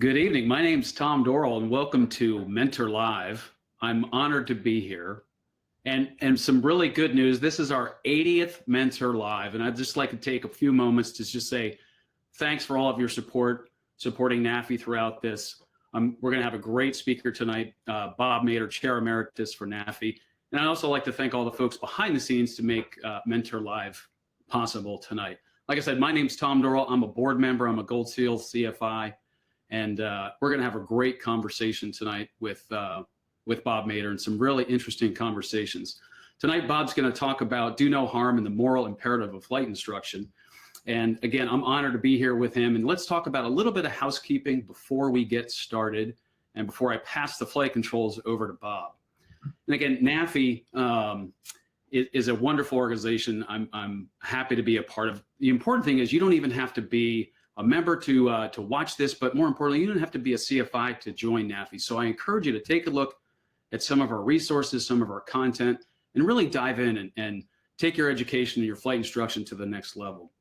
Good evening. My name's Tom Dorrell, and welcome to MentorLIVE. I'm honored to be here. And some really good news. This is our 80th MentorLIVE, and I'd just like to take a few moments to just say thanks for all of your support, supporting NAFI throughout this. We're going to have a great speaker tonight, Bob Mader, Chair Emeritus for NAFI. And I'd also like to thank all the folks behind the scenes to make MentorLIVE possible tonight. Like I said, my name's Tom Dorrell. I'm a board member. I'm a Gold Seal CFI. And we're going to have a great conversation tonight with Bob Mader and some really interesting conversations. Tonight, Bob's going to talk about do no harm and the moral imperative of flight instruction. And again, I'm honored to be here with him. And let's talk about a little bit of housekeeping before we get started and before I pass the flight controls over to Bob. And again, NAFI is a wonderful organization. I'm happy to be a part of. The important thing is you don't even have to be a member to watch this, but more importantly, you don't have to be a CFI to join NAFI. So I encourage you to take a look at some of our resources, some of our content, and really dive in and take your education and your flight instruction to the next level.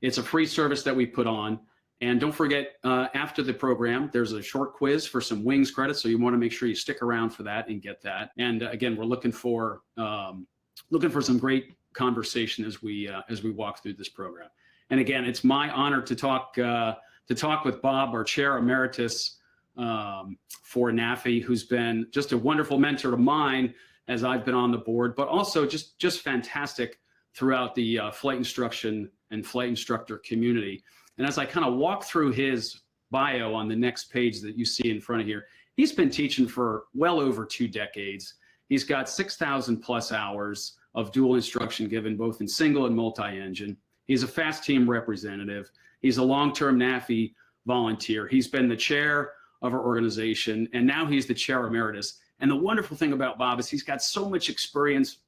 It's a free service that we put on. And don't forget, after the program, there's a short quiz for some wings credits. So you want to make sure you stick around for that and get that. And again, we're looking for some great conversation as we walk through this program. And again, it's my honor to talk with Bob, our Chair Emeritus for NAFI, who's been just a wonderful mentor of mine as I've been on the board, but also just fantastic throughout the flight instruction and flight instructor community. And as I kind of walk through his bio on the next page that you see in front of here, he's been teaching for well over 2 decades. He's got 6,000 plus hours of dual instruction given both in single and multi-engine. He's a fast team representative. He's a long-term NAFI volunteer. He's been the chair of our organization, and now he's the chair emeritus. And the wonderful thing about Bob is he's got so much experience,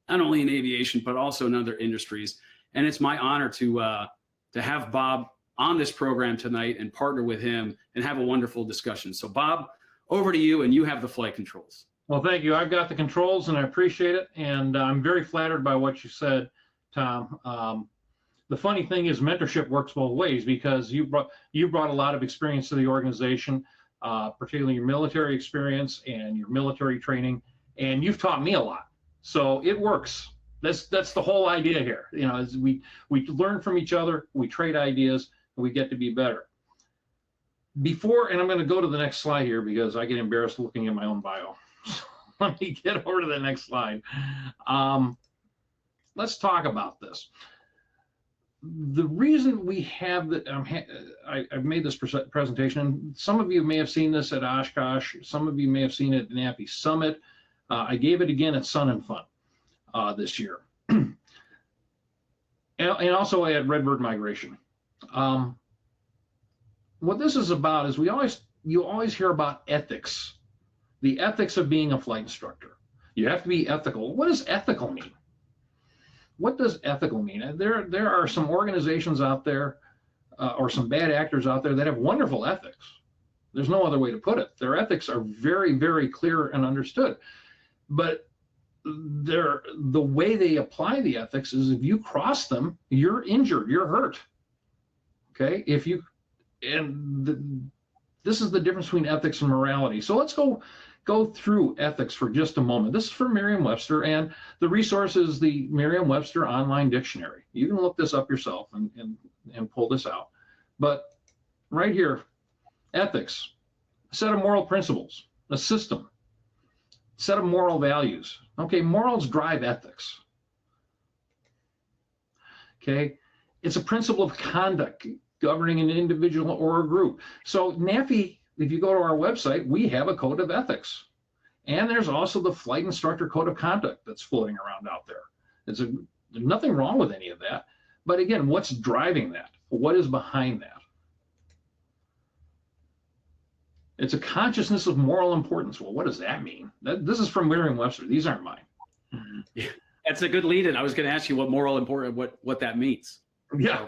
not only in aviation, but also in other industries. And it's my honor to have Bob on this program tonight and partner with him and have a wonderful discussion. So Bob, over to you, and you have the flight controls. Well, thank you. I've got the controls, and I appreciate it. And I'm very flattered by what you said, Tom. The funny thing is mentorship works both ways, because you brought a lot of experience to the organization, particularly your military experience and your military training, and you've taught me a lot. So it works. That's the whole idea here. You know, is we learn from each other, we trade ideas, and we get to be better. And I'm going to go to the next slide here because I get embarrassed looking at my own bio. So let me get over to the next slide. Let's talk about this. The reason we have that, I've made this presentation, and some of you may have seen this at Oshkosh, some of you may have seen it at NAFI Summit. I gave it again at Sun and Fun this year, and also at Redbird Migration. What this is about is you always hear about ethics, the ethics of being a flight instructor. You have to be ethical. What does ethical mean? What does ethical mean? There are some organizations out there or some bad actors out there that have wonderful ethics. There's no other way to put it. Their ethics are very, very clear and understood. But the way they apply the ethics is if you cross them, you're injured, you're hurt. Okay? This is the difference between ethics and morality. So let's go through ethics for just a moment. This is from Merriam-Webster, and the resource is the Merriam-Webster online dictionary. You can look this up yourself and pull this out. But right here, ethics, a set of moral principles, a system, set of moral values. Okay, morals drive ethics. Okay, it's a principle of conduct governing an individual or a group. So NAFI, if you go to our website, we have a code of ethics. And there's also the flight instructor code of conduct that's floating around out there. There's nothing wrong with any of that. But again, what's driving that? What is behind that? It's a consciousness of moral importance. Well, what does that mean? This is from Merriam-Webster. These aren't mine. That's a good lead-in. I was going to ask you what moral important, what that means. Yeah,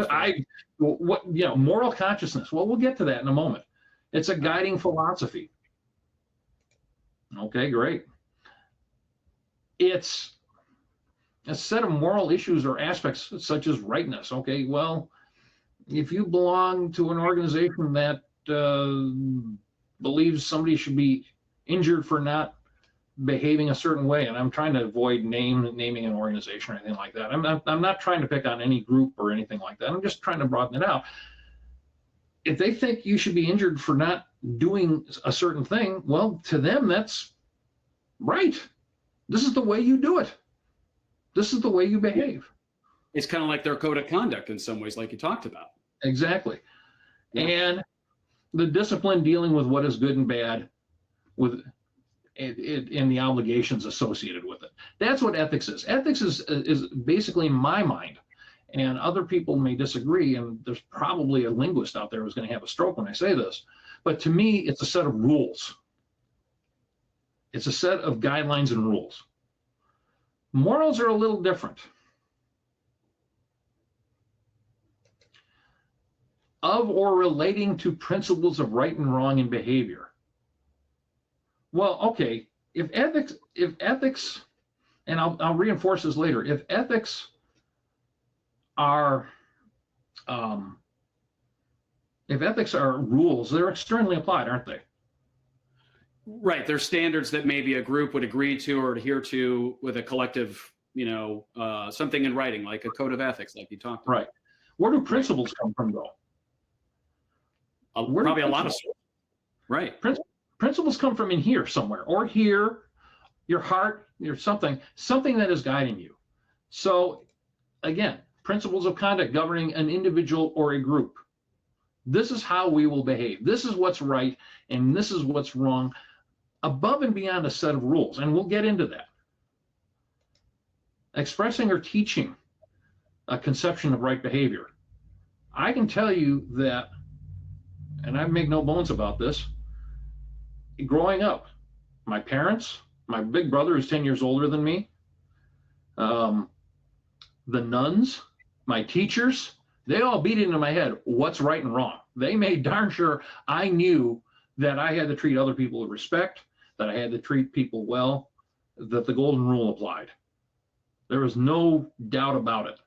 moral consciousness. Well, we'll get to that in a moment. It's a guiding philosophy. Okay, great. It's a set of moral issues or aspects such as rightness. Okay, well, if you belong to an organization that believes somebody should be injured for not behaving a certain way, and I'm trying to avoid naming an organization or anything like that. I'm not trying to pick on any group or anything like that. I'm just trying to broaden it out. If they think you should be injured for not doing a certain thing, well, to them, that's right. This is the way you do it. This is the way you behave. It's kind of like their code of conduct in some ways, like you talked about. Exactly. Yeah. And the discipline dealing with what is good and bad with it and the obligations associated with it. That's what ethics is. Ethics is basically, in my mind, and other people may disagree, and there's probably a linguist out there who's going to have a stroke when I say this, but to me, it's a set of rules. It's a set of guidelines and rules. Morals are a little different. Of or relating to principles of right and wrong in behavior. Well, okay, if ethics, and I'll reinforce this later, if ethics are rules, they're externally applied, aren't they? Right. There's standards that maybe a group would agree to or adhere to with a collective, something in writing, like a code of ethics, like you talked about. Right. Where do principles come from, though? Probably a lot of sources. Right. Principles come from in here somewhere, or here, your heart, your something that is guiding you. So, again, principles of conduct governing an individual or a group. This is how we will behave. This is what's right, and this is what's wrong, above and beyond a set of rules, and we'll get into that. Expressing or teaching a conception of right behavior. I can tell you that, and I make no bones about this, growing up, my parents, my big brother who's 10 years older than me, the nuns, my teachers, they all beat into my head what's right and wrong. They made darn sure I knew that I had to treat other people with respect, that I had to treat people well, that the golden rule applied. There was no doubt about it.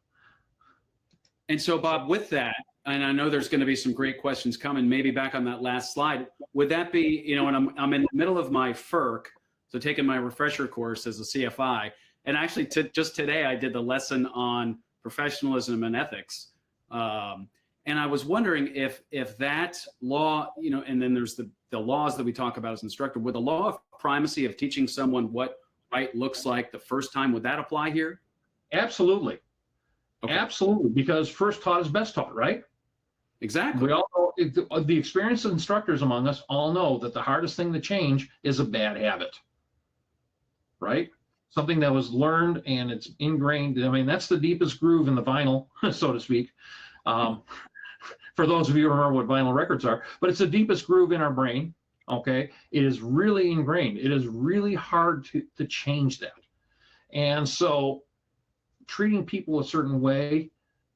And so, Bob, with that, and I know there's going to be some great questions coming, maybe back on that last slide, would that be, when I'm in the middle of my FERC, so taking my refresher course as a CFI, and actually just today I did the lesson on professionalism and ethics. And I was wondering if that law, and then there's the laws that we talk about as instructor, would the law of primacy of teaching someone what right looks like the first time, would that apply here? Absolutely. Okay. Absolutely, because first taught is best taught, right? Exactly. We all know, the experienced instructors among us all know that the hardest thing to change is a bad habit, right? Something that was learned and it's ingrained. I mean, that's the deepest groove in the vinyl, so to speak. For those of you who remember what vinyl records are, but it's the deepest groove in our brain, okay? It is really ingrained. It is really hard to change that. And so treating people a certain way,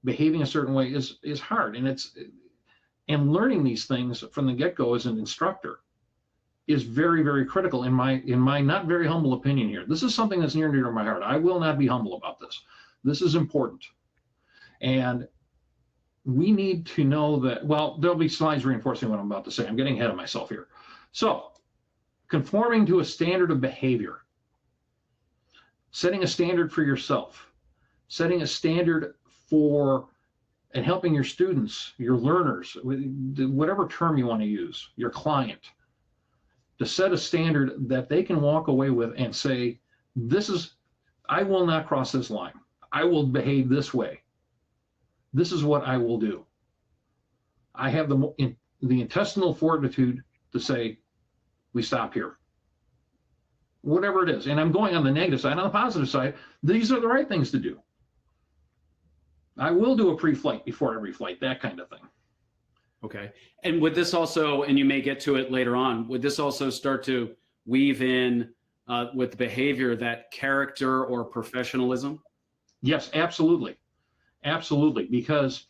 behaving a certain way is hard. And learning these things from the get-go as an instructor is very, very critical in my not very humble opinion here. This is something that's near and dear to my heart. I will not be humble about this. This is important. And we need to know that, well, there'll be slides reinforcing what I'm about to say. I'm getting ahead of myself here. So, conforming to a standard of behavior, setting a standard for yourself, setting a standard for and helping your students, your learners, whatever term you want to use, your client, to set a standard that they can walk away with and say, I will not cross this line. I will behave this way. This is what I will do. I have the intestinal fortitude to say, we stop here. Whatever it is. And I'm going on the negative side. On the positive side, these are the right things to do. I will do a pre-flight before every flight, that kind of thing. Okay. And would this also, and you may get to it later on, would this also start to weave in with behavior that character or professionalism? Yes, absolutely. Absolutely. Because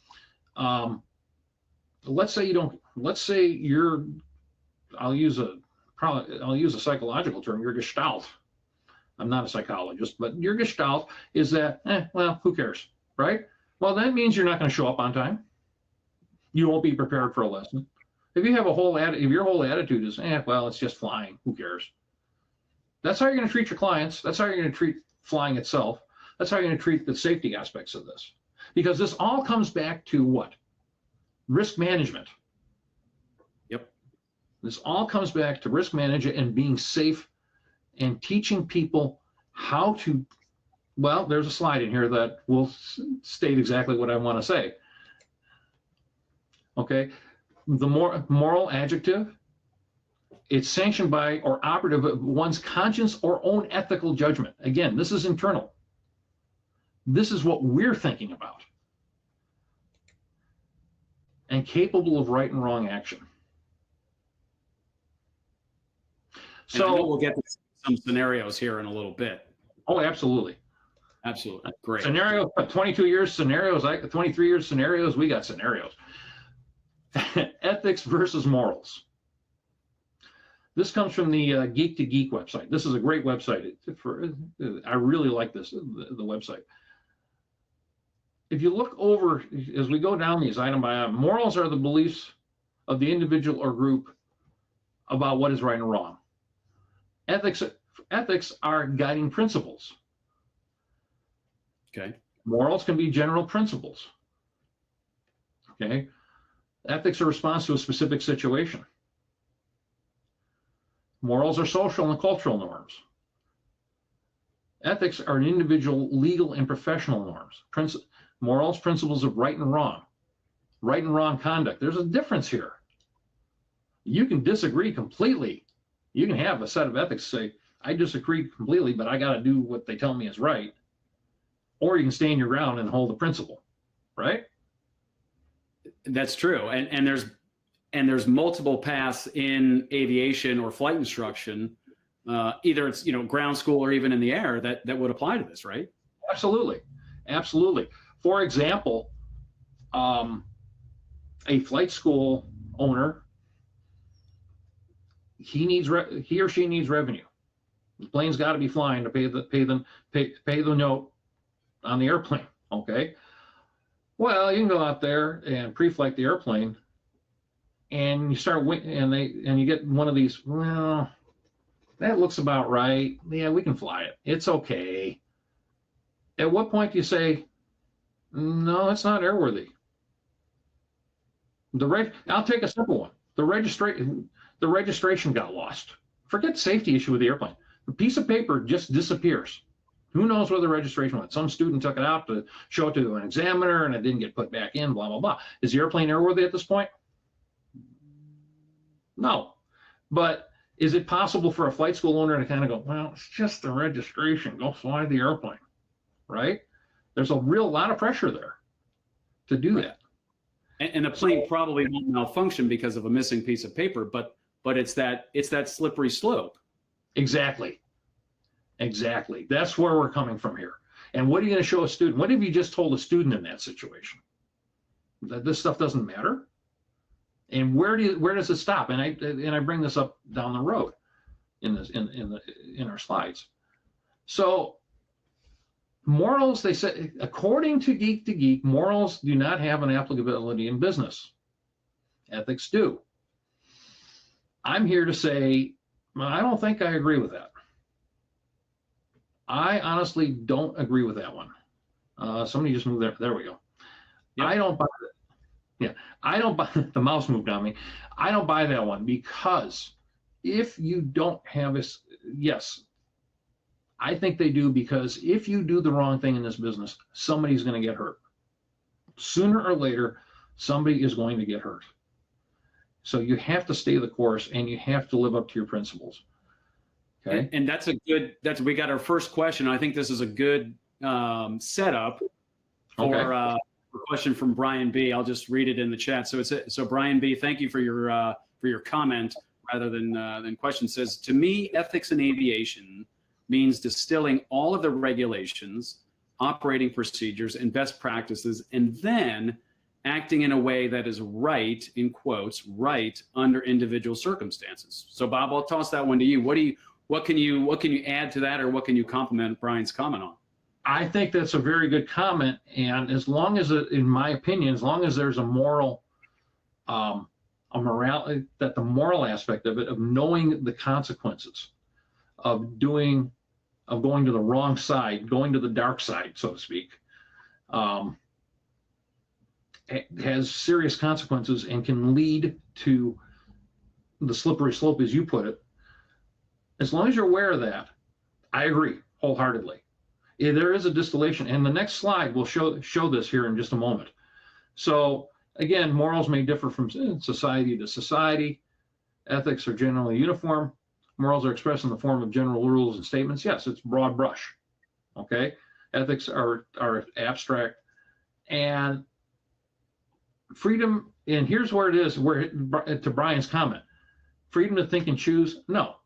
let's say I'll use a psychological term, your gestalt. I'm not a psychologist, but your gestalt is that, well, who cares, right? Well, that means you're not going to show up on time. You won't be prepared for a lesson. If you have if your whole attitude is, well, it's just flying, who cares? That's how you're going to treat your clients. That's how you're going to treat flying itself. That's how you're going to treat the safety aspects of this. Because this all comes back to what? Risk management. Yep. This all comes back to risk management and being safe and teaching people how to, well, there's a slide in here that will state exactly what I want to say. Okay. The moral adjective, it's sanctioned by or operative of one's conscience or own ethical judgment. Again, this is internal. This is what we're thinking about. And capable of right and wrong action. So and I know we'll get to some scenarios here in a little bit. Oh, absolutely. Absolutely. Great. Scenario, 22 years scenarios, 23 years scenarios, we got scenarios. Ethics versus morals. This comes from the Geek to Geek website. This is a great website. I really like this, the website. If you look over, as we go down these item by item, morals are the beliefs of the individual or group about what is right and wrong. Ethics are guiding principles. Okay. Morals can be general principles. Okay. Ethics are a response to a specific situation. Morals are social and cultural norms. Ethics are individual legal and professional norms. Morals, principles of right and wrong conduct. There's a difference here. You can disagree completely. You can have a set of ethics say, I disagree completely, but I got to do what they tell me is right. Or you can stand your ground and hold the principle, right? That's true. And there's multiple paths in aviation or flight instruction. Either it's, ground school or even in the air that would apply to this, right? Absolutely. Absolutely. For example, a flight school owner, he or she needs revenue. The plane's got to be flying to pay the note on the airplane. Okay. Well, you can go out there and pre-flight the airplane, and you start and you get one of these. Well, that looks about right. Yeah, we can fly it. It's okay. At what point do you say, no, it's not airworthy? I'll take a simple one. The registration got lost. Forget the safety issue with the airplane. The piece of paper just disappears. Who knows where the registration went? Some student took it out to show it to an examiner and it didn't get put back in, blah, blah, blah. Is the airplane airworthy at this point? No. But is it possible for a flight school owner to kind of go, well, it's just the registration, go fly the airplane, right? There's a lot of pressure there to do that. And the plane probably won't malfunction because of a missing piece of paper, but it's that slippery slope. Exactly. That's where we're coming from here. And what are you going to show a student? What have you just told a student in that situation? That this stuff doesn't matter? And where does it stop? And I bring this up down the road in our slides. So morals, they say, according to Geek, morals do not have an applicability in business. Ethics do. I'm here to say, I don't think I agree with that. I honestly don't agree with that one. Somebody just moved there. There we go. Yep. I don't buy that. Yeah, I don't buy, the mouse moved on me. I don't buy that one because if you don't have yes, I think they do, because if you do the wrong thing in this business, somebody's going to get hurt. Sooner or later, somebody is going to get hurt. So you have to stay the course and you have to live up to your principles. Okay. And we got our first question. I think this is a good setup for a question from Brian B. I'll just read it in the chat. So Brian B, thank you for your comment rather than question. Says, to me, ethics in aviation means distilling all of the regulations, operating procedures, and best practices, and then acting in a way that is right, in quotes, right under individual circumstances. So Bob, I'll toss that one to you. What can you add to that, or what can you compliment Brian's comment on? I think that's a very good comment, and as long as, in my opinion, as long as there's a moral the moral aspect of it, of knowing the consequences of going to the wrong side, going to the dark side, so to speak, has serious consequences and can lead to the slippery slope, as you put it. As long as you're aware of that, I agree wholeheartedly. There is a distillation, and the next slide will show this here in just a moment. So again, morals may differ from society to society. Ethics are generally uniform. Morals are expressed in the form of general rules and statements. Yes, it's broad brush. Okay, ethics are abstract, and freedom. And here's where it is. To Brian's comment, freedom to think and choose. No,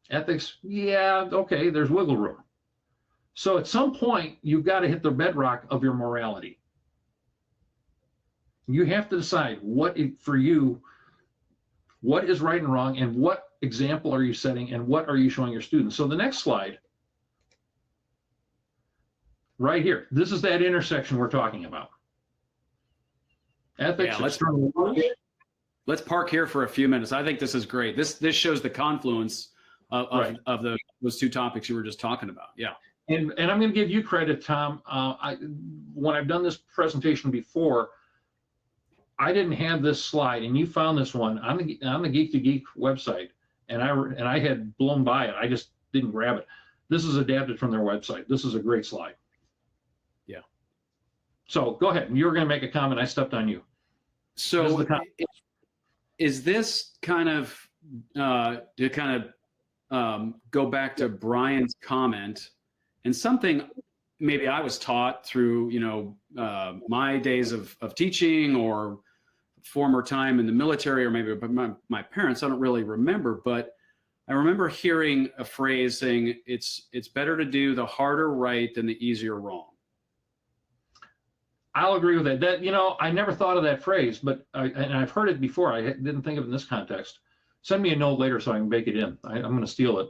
ethics. Yeah, okay. There's wiggle room. So at some point, you've got to hit the bedrock of your morality. You have to decide for you, what is right and wrong, and what example are you setting, and what are you showing your students. So the next slide, right here, this is that intersection we're talking about. Ethics. Yeah, let's park here for a few minutes. I think this is great. This shows the confluence of those two topics you were just talking about. Yeah. And I'm going to give you credit, Tom. When I've done this presentation before, I didn't have this slide, and you found this one on the Geek to Geek website, and I had blown by it. I just didn't grab it. This is adapted from their website. This is a great slide. Yeah. So go ahead. You were going to make a comment. I stepped on you. So is this kind of to go back to Brian's comment, and something maybe I was taught through, my days of teaching or former time in the military, or maybe my parents, I don't really remember, but I remember hearing a phrase saying it's better to do the harder right than the easier wrong. I'll agree with that. I never thought of that phrase, but and I've heard it before. I didn't think of it in this context. Send me a note later so I can bake it in. I'm going to steal it,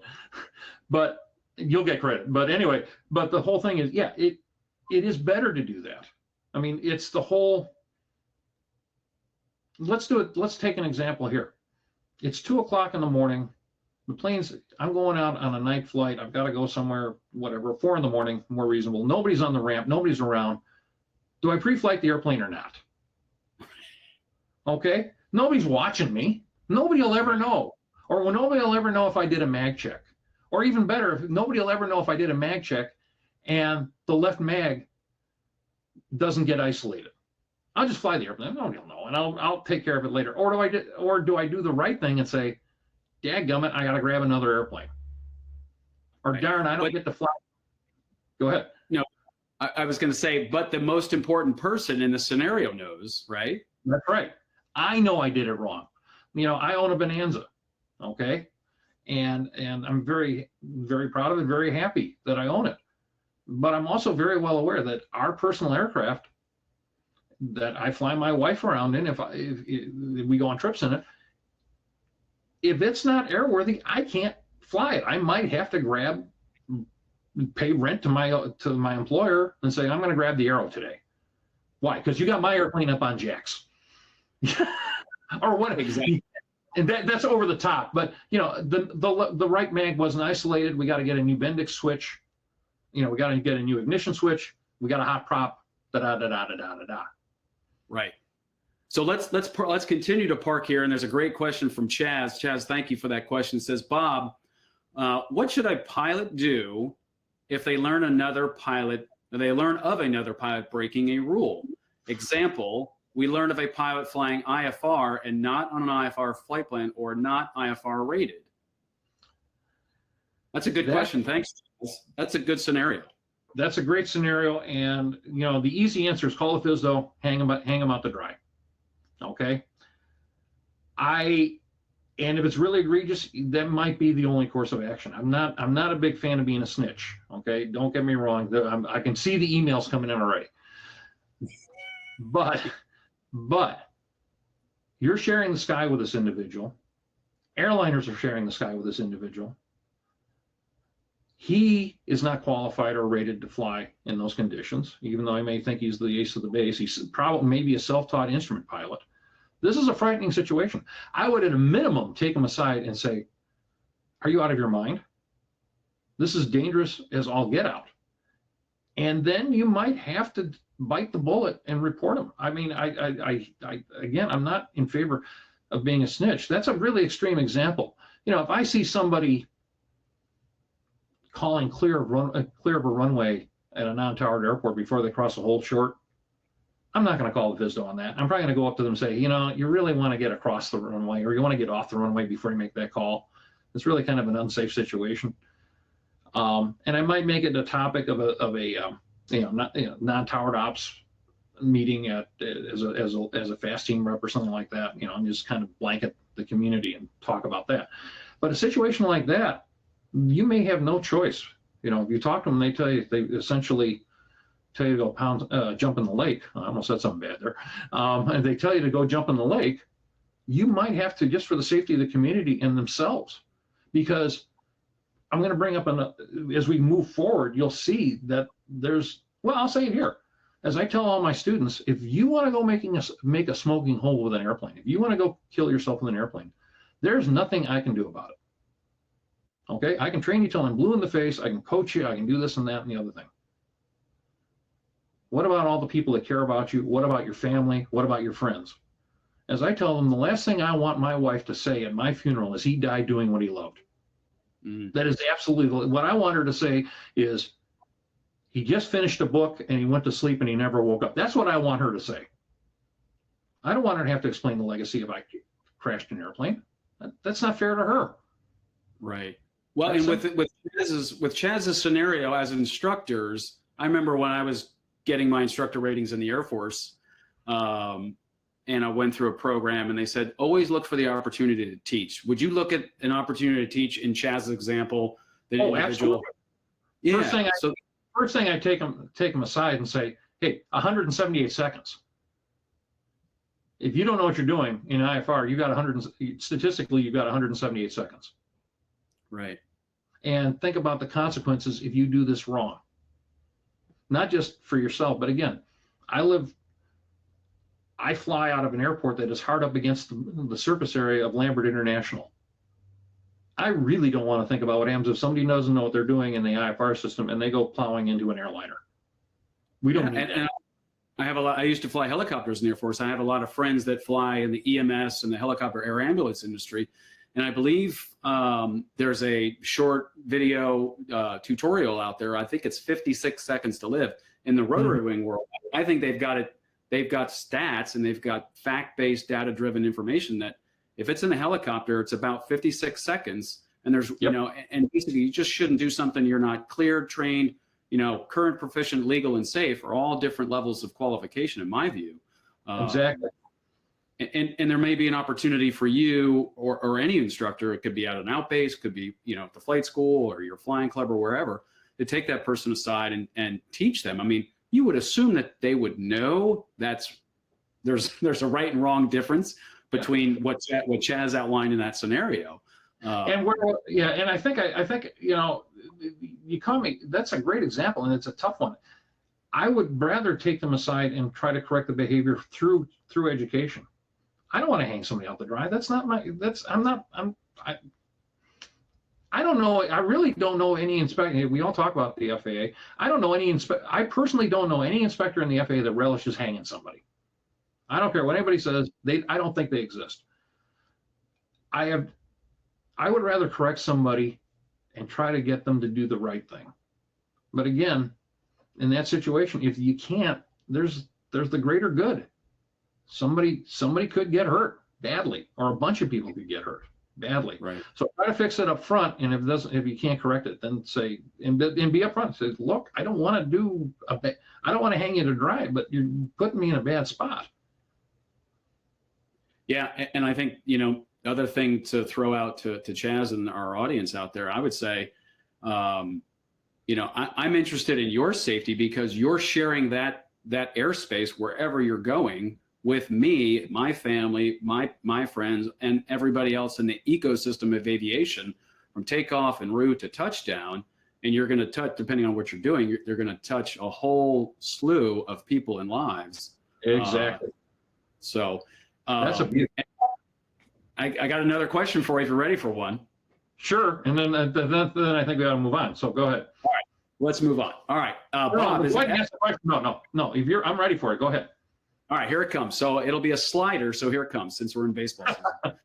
but you'll get credit. But anyway, the whole thing is, yeah, it is better to do that. I mean, it's the whole. Let's do it. Let's take an example here. It's 2:00 in the morning. The plane's. I'm going out on a night flight. I've got to go somewhere. Whatever. 4 in the morning, more reasonable. Nobody's on the ramp. Nobody's around. Do I pre-flight the airplane or not? Okay. Nobody's watching me. Nobody will ever know. Or nobody will ever know if I did a mag check. Or even better, nobody will ever know if I did a mag check and the left mag doesn't get isolated. I'll just fly the airplane. Nobody will know, and I'll take care of it later. Or do I do the right thing and say, dadgummit, I got to grab another airplane. Or darn, I don't get to fly. Go ahead. No, I was going to say, but the most important person in the scenario knows, right? That's right. I know I did it wrong. I own a Bonanza, okay? And I'm very, very proud of it, very happy that I own it. But I'm also very well aware that our personal aircraft that I fly my wife around in, if we go on trips in it, if it's not airworthy, I can't fly it. I might have to pay rent to my employer and say, I'm going to grab the Aero today. Why? Because you got my airplane up on jacks. Or what? Exactly. And that's over the top. But the right mag wasn't isolated. We got to get a new Bendix switch. We got to get a new ignition switch. We got a hot prop. Da da da da da da da. Right. So let's continue to park here. And there's a great question from Chaz. Chaz, thank you for that question. It says, Bob, what should a pilot do if they learn of another pilot breaking a rule? Example, we learn of a pilot flying IFR and not on an IFR flight plan or not IFR rated. That's a good question. Thanks. That's a good scenario. That's a great scenario. And, the easy answer is call the FSDO, hang them out to dry. Okay. And if it's really egregious, that might be the only course of action. I'm not a big fan of being a snitch. Okay. Don't get me wrong. I can see the emails coming in already. But you're sharing the sky with this individual. Airliners are sharing the sky with this individual. He is not qualified or rated to fly in those conditions, even though I may think he's the ace of the base. He's probably maybe a self-taught instrument pilot, This is a frightening situation. I would, at a minimum, take them aside and say, are you out of your mind? This is dangerous as all get out. And then you might have to bite the bullet and report them. I mean, again, I'm not in favor of being a snitch. That's a really extreme example. You know, if I see somebody calling clear of a runway at a non-towered airport before they cross a hold short, I'm not going to call the VSDO on that. I'm probably going to go up to them and say, you know, you really want to get across the runway, or you want to get off the runway before you make that call. It's really kind of an unsafe situation. And I might make it a topic of a non-towered ops meeting as a fast team rep or something like that, you know, and just kind of blanket the community and talk about that. But a situation like that, you may have no choice. You know, if you talk to them, they essentially tell you to go jump in the lake. I almost said something bad there. And they tell you to go jump in the lake. You might have to, just for the safety of the community and themselves, because I'm going to bring up, as we move forward, you'll see that well, I'll say it here. As I tell all my students, if you want to go make a smoking hole with an airplane, if you want to go kill yourself with an airplane, there's nothing I can do about it. Okay? I can train you till I'm blue in the face. I can coach you. I can do this and that and the other thing. What about all the people that care about you? What about your family? What about your friends? As I tell them, the last thing I want my wife to say at my funeral is he died doing what he loved. That is absolutely what I want her to say is he just finished a book and he went to sleep and he never woke up. That's what I want her to say. I don't want her to have to explain the legacy if I crashed an airplane. That's not fair to her. Right. Well, and with Chaz's scenario as instructors, I remember when I was getting my instructor ratings in the Air Force, and I went through a program and they said, always look for the opportunity to teach. Would you look at an opportunity to teach in Chaz's example? Absolutely. Yeah. First thing I take them aside and say, hey, 178 seconds. If you don't know what you're doing in IFR, statistically, you've got 178 seconds. Right. And think about the consequences if you do this wrong. Not just for yourself, but again, I fly out of an airport that is hard up against the surface area of Lambert International. I really don't want to think about what happens if somebody doesn't know what they're doing in the IFR system and they go plowing into an airliner. We don't need that. And I used to fly helicopters in the Air Force. I have a lot of friends that fly in the EMS and the helicopter air ambulance industry. And I believe there's a short video tutorial out there. I think it's 56 seconds to live in the rotary wing world. I think they've got stats and they've got fact-based, data-driven information that if it's in a helicopter, it's about 56 seconds. And there's, you know, and basically you just shouldn't do something you're not cleared, trained, you know, current, proficient, legal, and safe are all different levels of qualification, in my view. Exactly. And there may be an opportunity for you or any instructor, it could be at an outbase, could be, you know, at the flight school or your flying club or wherever, to take that person aside and teach them. I mean, you would assume that they would know there's a right and wrong difference between what Chaz outlined in that scenario. And I think you know, you call me, that's a great example and it's a tough one. I would rather take them aside and try to correct the behavior through education. I don't want to hang somebody out to dry. I don't know. I really don't know any inspector. We all talk about the FAA. I personally don't know any inspector in the FAA that relishes hanging somebody. I don't care what anybody says. I don't think they exist. I would rather correct somebody and try to get them to do the right thing. But again, in that situation, if you can't, there's the greater good. Somebody could get hurt badly, or a bunch of people could get hurt badly. Right. So try to fix it up front, and if you can't correct it, then say and be upfront. Say, look, I don't want to hang you to dry, but you're putting me in a bad spot. Yeah, and I think, you know, other thing to throw out to Chaz and our audience out there, I would say, you know, I'm interested in your safety because you're sharing that airspace wherever you're going with me, my family, my friends, and everybody else in the ecosystem of aviation, from takeoff and route to touchdown. And you're going to touch, depending on what you're doing, you're going to touch a whole slew of people and lives. Exactly. That's a beauty. I got another question for you if you're ready for one. Sure, and then I think we ought to move on. So go ahead. All right, let's move on. All right, Bob. No. If you're, I'm ready for it. Go ahead. All right, here it comes. So it'll be a slider. So here it comes, since we're in baseball season.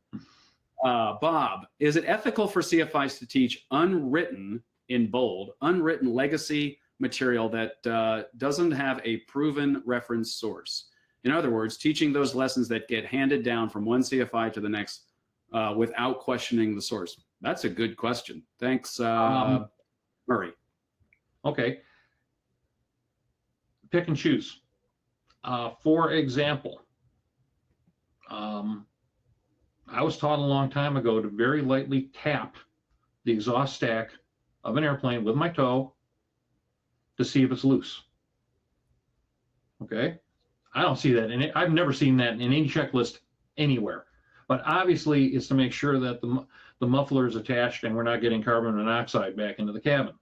Bob, is it ethical for CFIs to teach unwritten, in bold, unwritten legacy material that doesn't have a proven reference source? In other words, teaching those lessons that get handed down from one CFI to the next without questioning the source? That's a good question. Thanks, Murray. Okay. Pick and choose. For example, I was taught a long time ago to very lightly tap the exhaust stack of an airplane with my toe to see if it's loose. Okay. I don't see that in it. I've never seen that in any checklist anywhere. But obviously, it's to make sure that the muffler is attached and we're not getting carbon monoxide back into the cabin.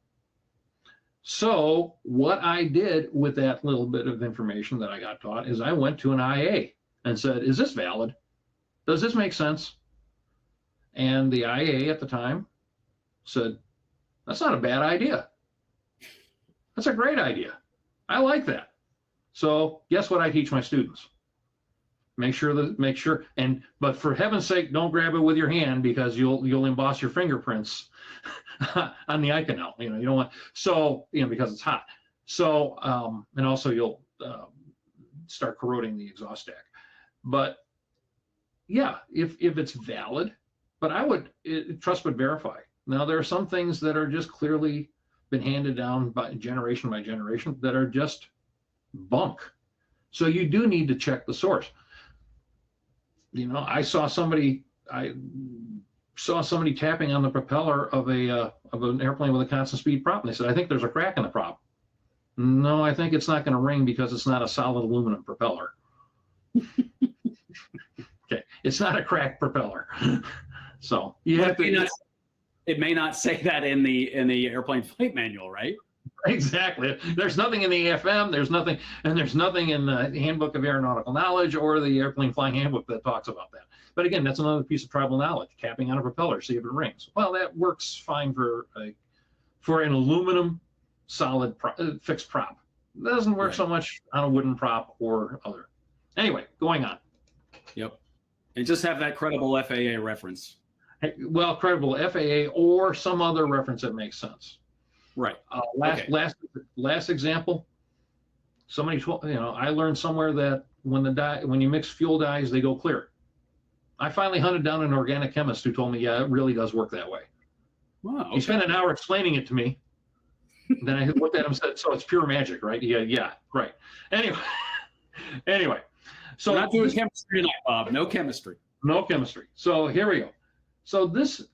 So what I did with that little bit of information that I got taught is I went to an IA and said, is this valid? Does this make sense? And the IA at the time said, that's not a bad idea. That's a great idea. I like that. So guess what I teach my students? But for heaven's sake, don't grab it with your hand, because you'll emboss your fingerprints on the eye canal. You don't want, so, because it's hot. So, and also you'll start corroding the exhaust stack. But yeah, if it's valid, but I would trust but verify. Now, there are some things that are just clearly been handed down by generation that are just bunk. So you do need to check the source. I saw somebody tapping on the propeller of an airplane with a constant speed prop, and they said, I think there's a crack in the prop. No, I think it's not going to ring because it's not a solid aluminum propeller. Okay, it's not a cracked propeller. So you have to. It may not say that in the airplane flight manual, right? Exactly. There's nothing in the AFM. There's nothing in the Handbook of Aeronautical Knowledge or the Airplane Flying Handbook that talks about that. But again, that's another piece of tribal knowledge. Tapping on a propeller, see if it rings. Well, that works fine for an aluminum solid fixed prop. It doesn't work so much on a wooden prop or other. Anyway, going on. Yep. And just have that credible FAA reference. Well, credible FAA or some other reference that makes sense. Right. Last example. Somebody told, I learned somewhere that when you mix fuel dyes, they go clear. I finally hunted down an organic chemist who told me, yeah, it really does work that way. Wow. Okay. He spent an hour explaining it to me. Then I looked at him and said, so it's pure magic, right? Yeah, right. Anyway. So we're not doing chemistry tonight, Bob. No chemistry. No chemistry. So here we go. So this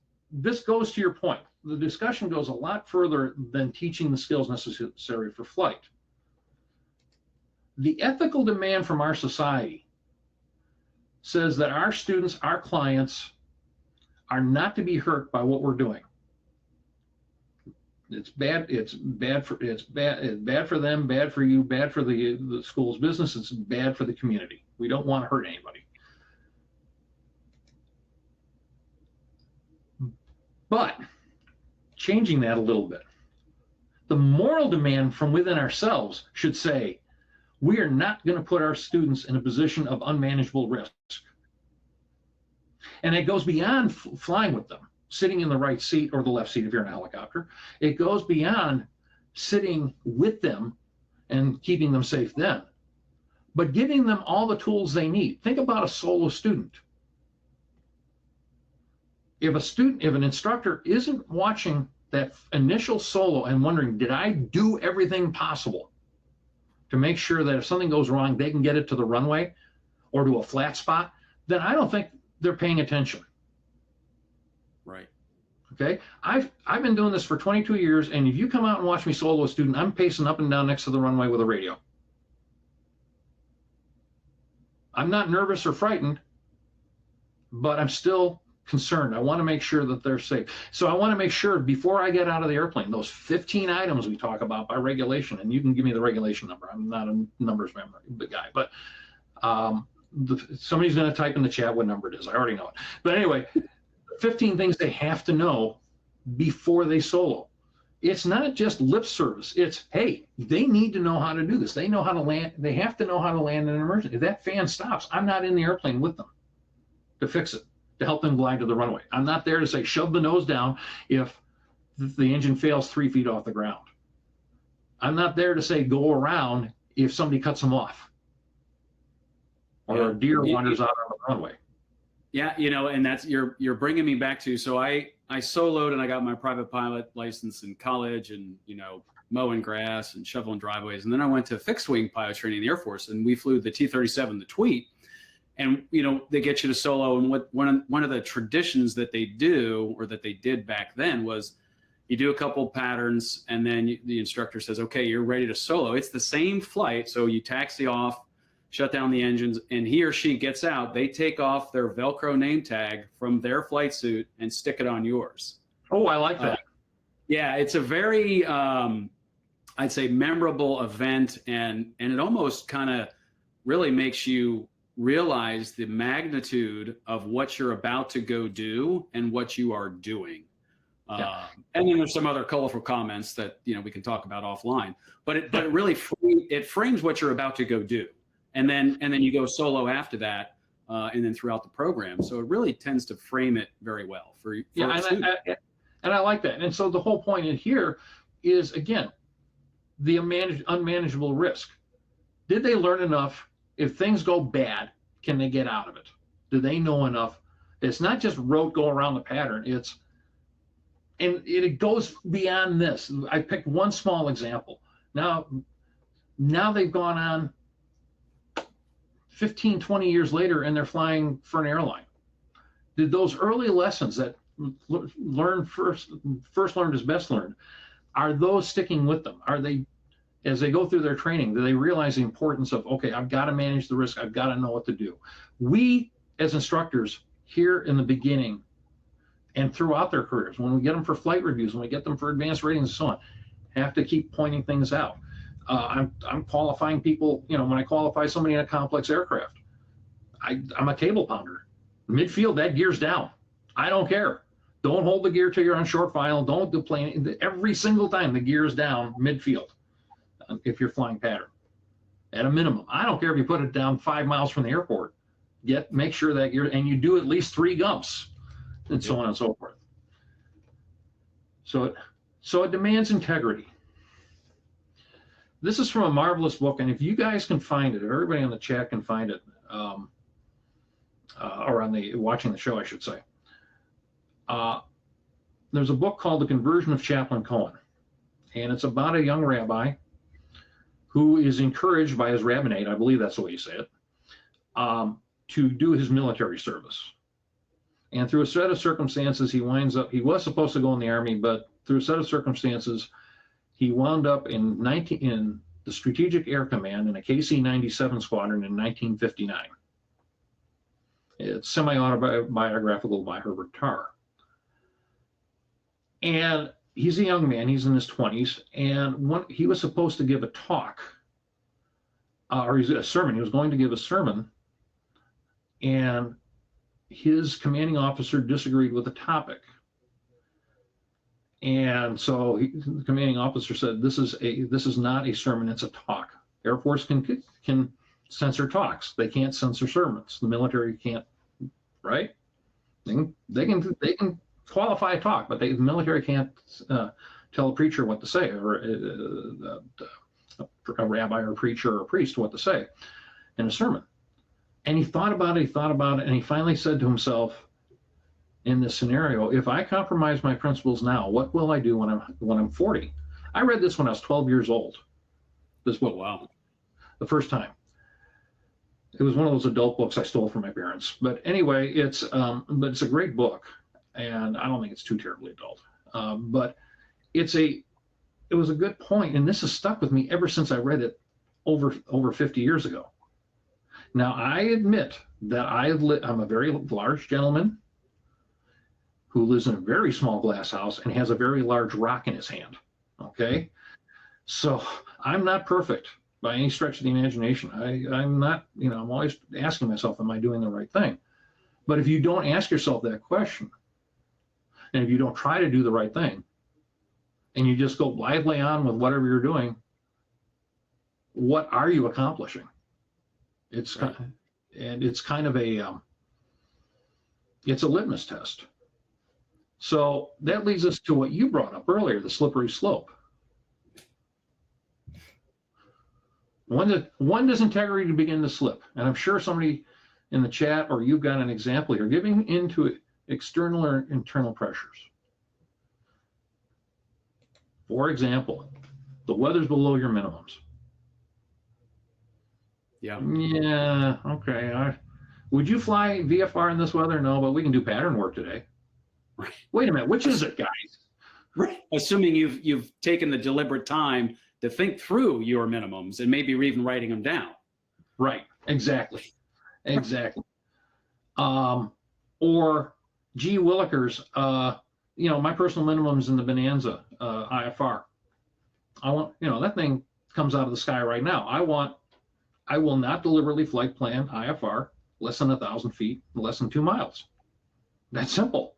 goes to your point. The discussion goes a lot further than teaching the skills necessary for flight. The ethical demand from our society says that our students, our clients, are not to be hurt by what we're doing. It's bad. It's bad for them, bad for you, bad for the school's business. It's bad for the community. We don't want to hurt anybody. But changing that a little bit, the moral demand from within ourselves should say, we are not going to put our students in a position of unmanageable risk. And it goes beyond flying with them, sitting in the right seat or the left seat if you're in a helicopter. It goes beyond sitting with them and keeping them safe then, but giving them all the tools they need. Think about a solo student. If an instructor isn't watching that initial solo and wondering, did I do everything possible to make sure that if something goes wrong, they can get it to the runway or to a flat spot, then I don't think they're paying attention. Right. Okay. I've been doing this for 22 years, and if you come out and watch me solo a student, I'm pacing up and down next to the runway with a radio. I'm not nervous or frightened, but I'm still concerned. I want to make sure that they're safe. So I want to make sure before I get out of the airplane, those 15 items we talk about by regulation, and you can give me the regulation number. I'm not a numbers memory guy, but somebody's going to type in the chat what number it is. I already know it. But anyway, 15 things they have to know before they solo. It's not just lip service. It's, hey, they need to know how to do this. They know how to land. They have to know how to land in an emergency. If that fan stops, I'm not in the airplane with them to fix it, to help them glide to the runway. I'm not there to say, shove the nose down if the engine fails 3 feet off the ground. I'm not there to say, go around if somebody cuts them off or a deer wanders out on the runway. Yeah, you know, and that's you're bringing me back to, so I soloed and I got my private pilot license in college, and, you know, mowing grass and shoveling driveways. And then I went to fixed wing pilot training in the Air Force, and we flew the T-37, the Tweet. And, you know, they get you to solo. And what one of the traditions that they do, or that they did back then, was you do a couple patterns, and then the instructor says, okay, you're ready to solo. It's the same flight. So you taxi off, shut down the engines, and he or she gets out. They take off their Velcro name tag from their flight suit and stick it on yours. Oh, I like that. Yeah, it's a very, I'd say, memorable event, and it almost kind of really makes you realize the magnitude of what you're about to go do and what you are doing. Yeah. And then there's some other colorful comments that, you know, we can talk about offline, but it really it frames what you're about to go do. And then you go solo after that, and then throughout the program. So it really tends to frame it very well for and I like that. And so the whole point in here is, again, the unmanageable risk. Did they learn enough? If things go bad, can they get out of it? Do they know enough? It's not just rote go around the pattern. And it goes beyond this. I picked one small example. Now they've gone on 15, 20 years later, and they're flying for an airline. Did those early lessons that first learned is best learned, are those sticking with them? Are they, as they go through their training, do they realize the importance of, okay, I've got to manage the risk, I've got to know what to do? We, as instructors, here in the beginning and throughout their careers, when we get them for flight reviews, when we get them for advanced ratings and so on, have to keep pointing things out. I'm qualifying people, you know, when I qualify somebody in a complex aircraft, I'm a cable pounder. Midfield, that gear's down. I don't care. Don't hold the gear till you're on short final. Don't deplane. Every single time the gear is down midfield, if you're flying pattern, at a minimum. I don't care if you put it down 5 miles from the airport. Make sure that gear, and you do at least 3 gumps, and so on and so forth. So it demands integrity. This is from a marvelous book, and if you guys can find it, if everybody on the chat can find it, or on the watching the show, I should say. There's a book called The Conversion of Chaplain Cohen, and it's about a young rabbi who is encouraged by his rabbinate, I believe that's the way you say it, to do his military service. And through a set of circumstances, he was supposed to go in the Army, but through a set of circumstances, he wound up in the Strategic Air Command in a KC-97 squadron in 1959. It's semi-autobiographical by Herbert Tarr. And he's a young man, he's in his 20s, and he was supposed to give a talk, or a sermon. He was going to give a sermon, and his commanding officer disagreed with the topic. And so the commanding officer said, this is not a sermon, it's a talk. Air Force can censor talks. They can't censor sermons. The military can't, right? They can qualify a talk, but the military can't tell a preacher what to say, or a rabbi or a preacher or a priest what to say in a sermon. And he thought about it, and he finally said to himself, in this scenario, if I compromise my principles now, what will I do when I'm 40? I read this when I was 12 years old. This book, wow, the first time. It was one of those adult books I stole from my parents. But anyway, it's a great book, and I don't think it's too terribly adult. But it was a good point, and this has stuck with me ever since I read it over 50 years ago. Now, I admit that I'm a very large gentleman who lives in a very small glass house and has a very large rock in his hand, okay? So I'm not perfect. by any stretch of the imagination. I'm not, I'm always asking myself, am I doing the right thing? But if you don't ask yourself that question, and if you don't try to do the right thing, and you just go blithely on with whatever you're doing, what are you accomplishing? It's Right. and it's kind of it's a litmus test. So that leads us to what you brought up earlier, the slippery slope. When does integrity begin to slip? And I'm sure somebody in the chat or you've got an example here, giving into external or internal pressures. For example, the weather's below your minimums. Yeah. Yeah, okay. Would you fly VFR in this weather? No, but we can do pattern work today. Right. Wait a minute, which is it, guys? Right. Assuming you've taken the deliberate time to think through your minimums and maybe even writing them down. Right. Exactly. Exactly. Or gee willikers, my personal minimums in the Bonanza IFR. I want, that thing comes out of the sky right now. I will not deliberately flight plan IFR less than 1,000 feet, less than 2 miles. That's simple.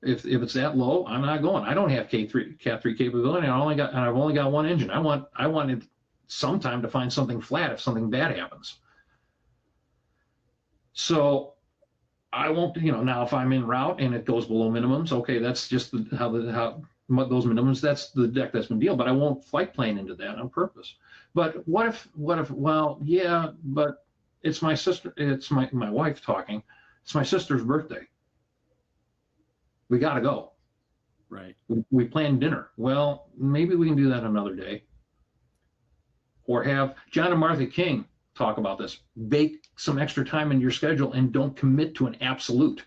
If it's that low, I'm not going. I don't have Cat 3 capability. I've only got one engine. I wanted some time to find something flat if something bad happens. So I won't, now if I'm en route and it goes below minimums, okay, that's just how those minimums, that's the deck that's been dealt, but I won't flight plane into that on purpose. But what if, well, yeah, but it's my sister, it's my wife talking, it's my sister's birthday. We got to go. Right. We planned dinner. Well, maybe we can do that another day. Or have John and Martha King talk about this. Bake some extra time in your schedule and don't commit to an absolute.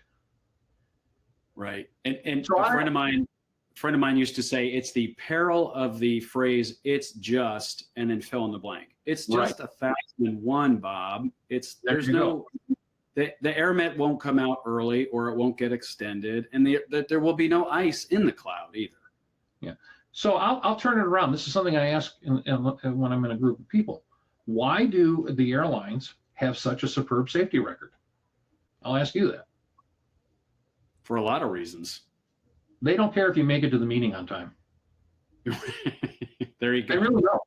Right. And So a friend of mine used to say it's the peril of the phrase "it's just" and then fill in the blank. It's just 1,001, Bob. There's no. The AirMet won't come out early, or it won't get extended, and there will be no ice in the cloud either. Yeah. So I'll turn it around. This is something I ask when I'm in a group of people. Why do the airlines have such a superb safety record? I'll ask you that. For a lot of reasons. They don't care if you make it to the meeting on time. There you go. They really don't.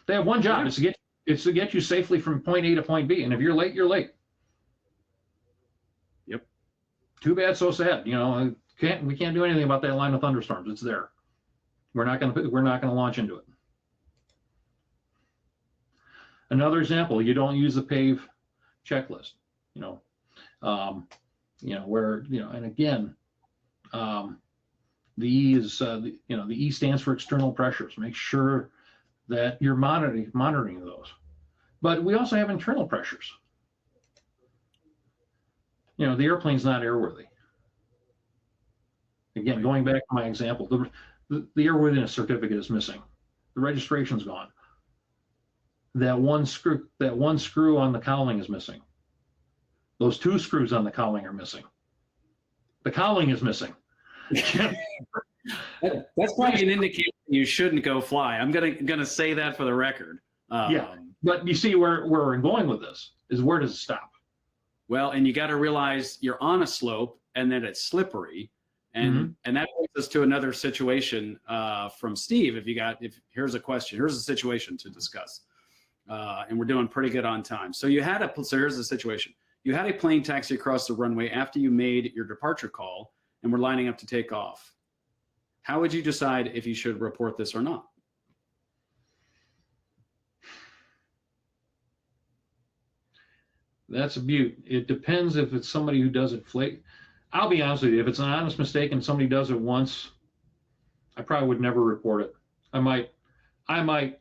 They have one job. Yeah. It's to get you safely from point A to point B. And if you're late, you're late. Yep. Too bad, so sad. We can't do anything about that line of thunderstorms. It's there. We're not going to launch into it. Another example, you don't use the PAVE checklist. Where and again, the E is the E stands for external pressures. Make sure that you're monitoring those. But we also have internal pressures. The airplane's not airworthy. Again, going back to my example, the airworthiness certificate is missing. The registration's gone. That one screw on the cowling is missing. Those 2 screws on the cowling are missing. The cowling is missing. That's probably an indication you shouldn't go fly. I'm gonna say that for the record. Yeah, but you see where we're going with this is, where does it stop? Well, and you got to realize you're on a slope and then it's slippery, and that brings us to another situation from Steve. Here's a question, here's a situation to discuss, and we're doing pretty good on time. So here's the situation. You had a plane taxi across the runway after you made your departure call and were lining up to take off. How would you decide if you should report this or not? That's a beaut. It depends if it's somebody who does it I'll be honest with you, if it's an honest mistake and somebody does it once, I probably would never report it. I might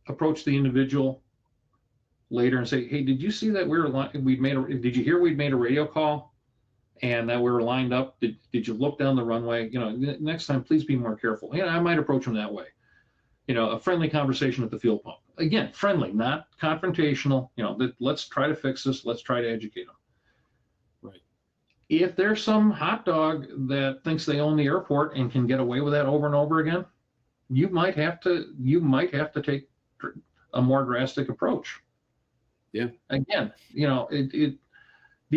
approach the individual later and say, hey, did you see that did you hear we'd made a radio call and that we were lined up? Did you look down the runway? Next time, please be more careful. I might approach them that way. A friendly conversation at the fuel pump. Again, friendly, not confrontational. Let's try to fix this. Let's try to educate them. Right. If there's some hot dog that thinks they own the airport and can get away with that over and over again, you might have to take a more drastic approach. Yeah. Again, you know, the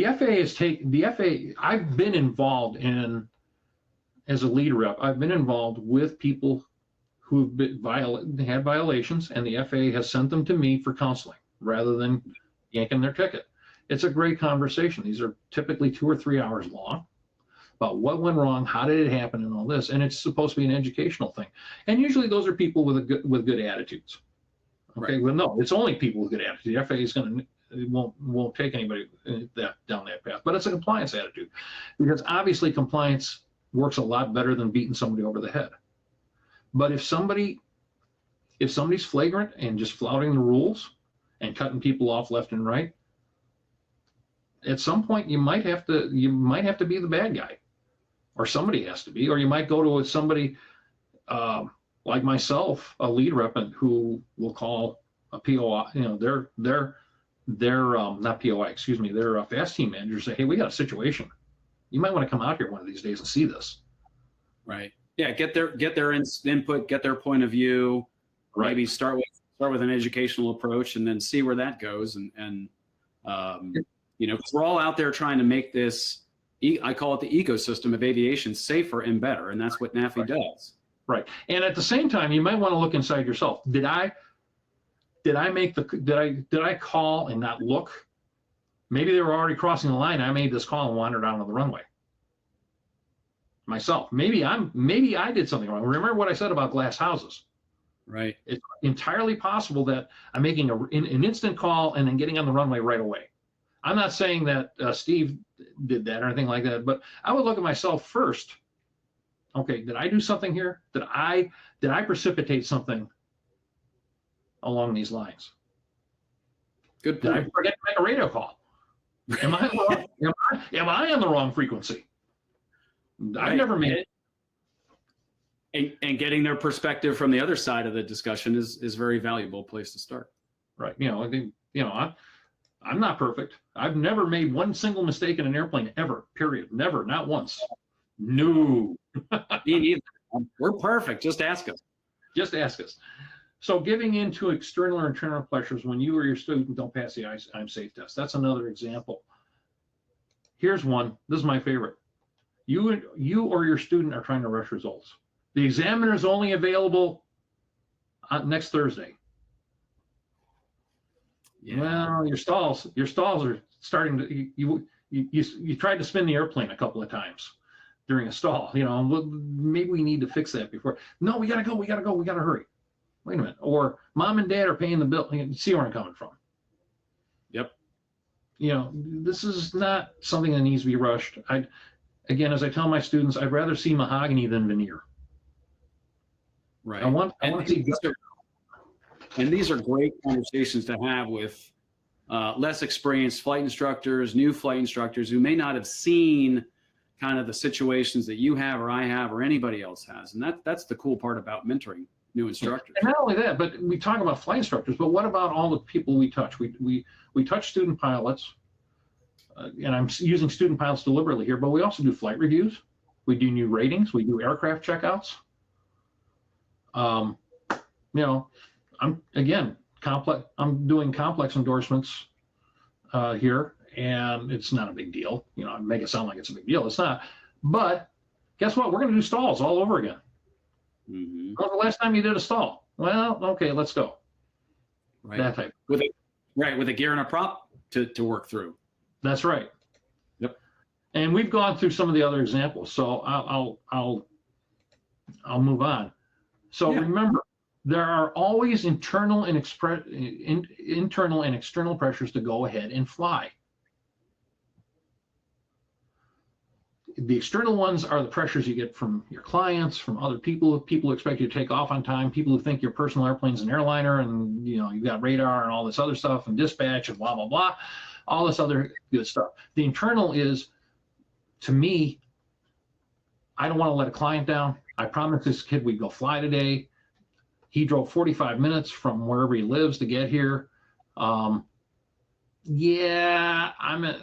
FAA, I've been involved in, as a lead rep, I've been involved with people who've had violations, and the FAA has sent them to me for counseling rather than yanking their ticket. It's a great conversation. These are typically 2 or 3 hours long about what went wrong, how did it happen, and all this. And it's supposed to be an educational thing. And usually those are people with good attitudes. Okay, right. Well, no, it's only people with good attitudes. The FAA is going to won't take anybody down that path. But it's a compliance attitude, because obviously compliance works a lot better than beating somebody over the head. But if somebody's flagrant and just flouting the rules and cutting people off left and right, at some point you might have to be the bad guy, or somebody has to be, or you might go to somebody like myself, a lead rep, who will call a POI, you know, they're not POI, excuse me, they're fast team managers, say, hey, we got a situation. You might want to come out here one of these days and see this. Right. Yeah. Get their input, get their point of view. Right. Maybe start with an educational approach, and then see where that goes. And you know, 'cause we're all out there trying to make this, I call it the ecosystem of aviation, safer and better. And that's what NAFI does. Right. And at the same time, you might want to look inside yourself. Did I call and not look? Maybe they were already crossing the line. I made this call and wandered out on the runway myself. Maybe I did something wrong. Remember what I said about glass houses? Right. It's entirely possible that I'm making an instant call and then getting on the runway right away. I'm not saying that Steve did that or anything like that, but I would look at myself first. Okay, did I do something here? Did I precipitate something along these lines? Good point. Did I forget to make a radio call? Am I on the wrong frequency? Right. I've never made it. And getting their perspective from the other side of the discussion is a very valuable place to start. Right. I'm not perfect. I've never made one single mistake in an airplane ever, period. Never, not once. No. Me neither. We're perfect. Just ask us. Just ask us. So giving in to external or internal pressures when you or your student don't pass the I'm safe test. That's another example. Here's one. This is my favorite. You or your student are trying to rush results. The examiner is only available next Thursday. Yeah. Well, your stalls are starting to, you tried to spin the airplane a couple of times during a stall. You know, maybe we need to fix that before. No, we gotta go, we gotta hurry. Wait a minute. Or mom and dad are paying the bill. You see where I'm coming from. Yep. You know, this is not something that needs to be rushed. Again, as I tell my students, I'd rather see mahogany than veneer. Right. I want to see. And these are great conversations to have with less experienced flight instructors, new flight instructors who may not have seen kind of the situations that you have or I have or anybody else has. And that's the cool part about mentoring new instructors. And not only that, but we talk about flight instructors, but what about all the people we touch? We touch student pilots, and I'm using student pilots deliberately here, but we also do flight reviews. We do new ratings. We do aircraft checkouts. You know, I'm doing complex endorsements here, and it's not a big deal. You know, I make it sound like it's a big deal. It's not. But guess what? We're going to do stalls all over again. Mm-hmm. When was the last time you did a stall? Well, okay, let's go. Right. That type. With a gear and a prop to work through. That's right. Yep. And we've gone through some of the other examples, so I'll move on. So remember, there are always internal and external pressures to go ahead and fly. The external ones are the pressures you get from your clients, from other people who expect you to take off on time, people who think your personal airplane's an airliner, and you know you've got radar and all this other stuff and dispatch and blah blah blah, all this other good stuff. The internal is, to me, I don't want to let a client down. I promised this kid we'd go fly today. He drove 45 minutes from wherever he lives to get here. Yeah,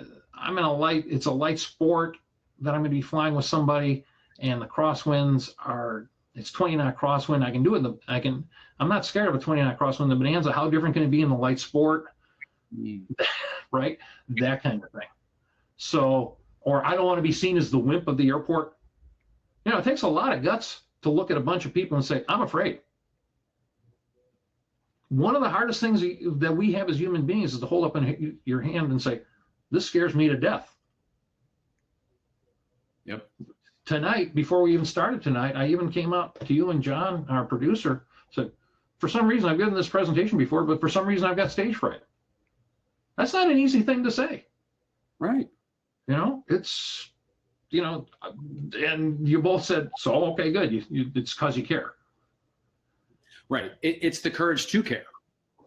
it's a light sport that I'm going to be flying with somebody, and the crosswinds It's 20 knot crosswind. I can do it. I'm not scared of a 20 knot crosswind. The Bonanza, how different can it be in the light sport? Right? That kind of thing. So, or I don't want to be seen as the wimp of the airport. You know, it takes a lot of guts to look at a bunch of people and say, I'm afraid. One of the hardest things that we have as human beings is to hold up your hand and say, this scares me to death. Yep. Tonight, before we even started tonight, I even came up to you and John, our producer, said, for some reason, I've given this presentation before, but for some reason I've got stage fright. That's not an easy thing to say. Right. You know, it's, you know, and you both said, so, okay, good. It's because you care. Right. It's the courage to care.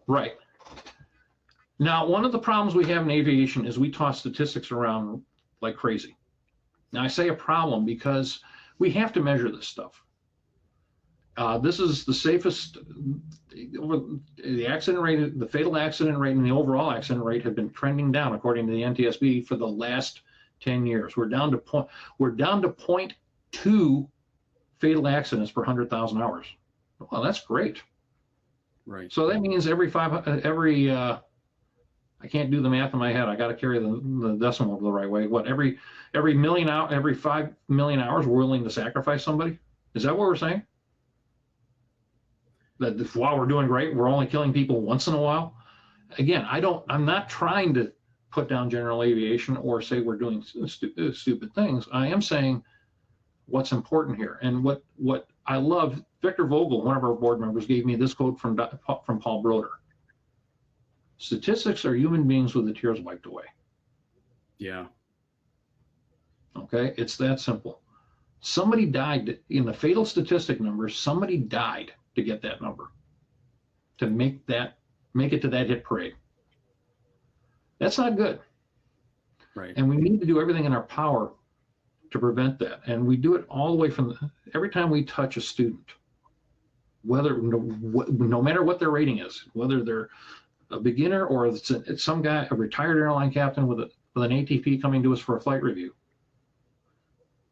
Right. Now, one of the problems we have in aviation is we toss statistics around like crazy. Now, I say a problem because we have to measure this stuff. This is the safest, the accident rate, the fatal accident rate and the overall accident rate have been trending down according to the NTSB for the last 10 years. We're down to 0.2 fatal accidents per 100,000 hours. Well, that's great. Right. So that means I can't do the math in my head. I got to carry the decimal the right way. What, every 5 million hours we're willing to sacrifice somebody? Is that what we're saying? That while we're doing great, we're only killing people once in a while? Again, I'm not trying to put down general aviation or say we're doing stupid things. I am saying what's important here. And what I love, Victor Vogel, one of our board members, gave me this quote from Paul Broder. Statistics are human beings with the tears wiped away. Yeah. Okay, it's that simple. Somebody died in the fatal statistic numbers. Somebody died to get that number, to make it to that hit parade. That's not good. Right. And we need to do everything in our power to prevent that. And we do it all the way from every time we touch a student, whether no matter what their rating is, whether they're a beginner or it's some guy, a retired airline captain with an ATP coming to us for a flight review.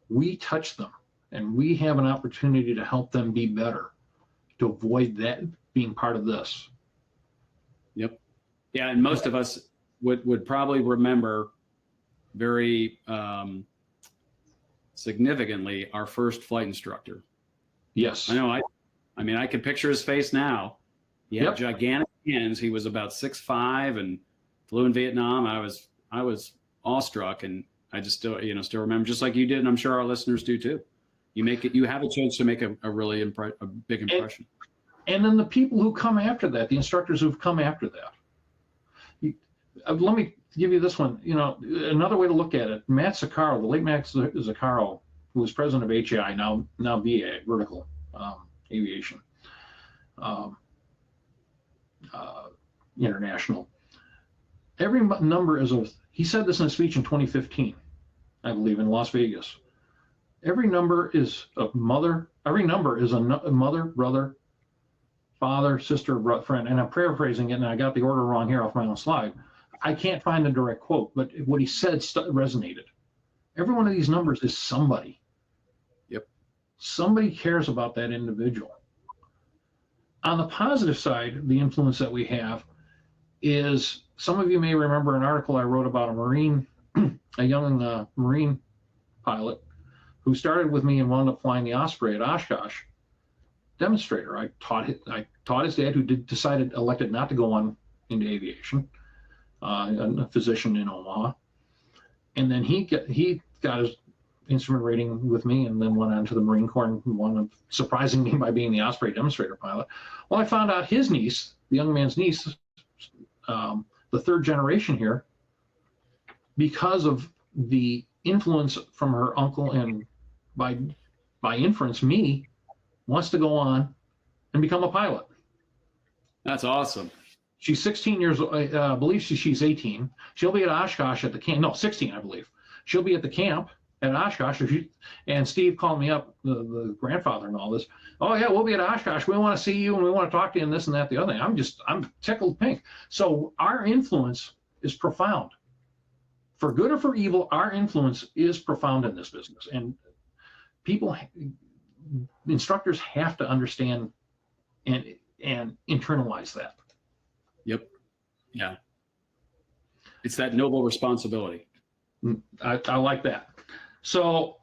We touch them and we have an opportunity to help them be better, to avoid that being part of this. Yep. Yeah, and most of us would probably remember very significantly our first flight instructor. Yes. I know. I mean, I can picture his face now. He had gigantic hands. He was about 6'5" and flew in Vietnam. I was awestruck, and I just still remember, just like you did, and I'm sure our listeners do too. You have a chance to make a really big impression. And then the people who come after that, the instructors who've come after that. Let me give you this one. You know, another way to look at it. Matt Zaccaro, the late Matt Zaccaro, who was president of HAI, now VA, Vertical Aviation International. Every number is he said this in a speech in 2015, I believe, in Las Vegas. Every number is a mother. Every number is a mother, brother, father, sister, friend. And I'm paraphrasing it, and I got the order wrong here off my own slide. I can't find the direct quote, but what he said resonated. Every one of these numbers is somebody. Yep. Somebody cares about that individual. On the positive side, the influence that we have is, some of you may remember an article I wrote about a young Marine pilot who started with me and wound up flying the Osprey at Oshkosh demonstrator. I taught his dad, who elected not to go on into aviation, a physician in Omaha, and then he got his instrument rating with me, and then went on to the Marine Corps and wound up surprising me by being the Osprey demonstrator pilot. Well, I found out his niece, the young man's niece, the third generation here, because of the influence from her uncle and by inference me, wants to go on and become a pilot. That's awesome. She's 16 years old. I believe she's 18. She'll be at Oshkosh at the camp. No, 16, I believe. She'll be at the camp at Oshkosh. And Steve called me up, the grandfather and all this. Oh yeah, we'll be at Oshkosh. We want to see you and we want to talk to you and this and that, the other thing. I'm tickled pink. So our influence is profound. For good or for evil, our influence is profound in this business. And people, instructors have to understand and internalize that. Yep. Yeah. It's that noble responsibility. I like that. So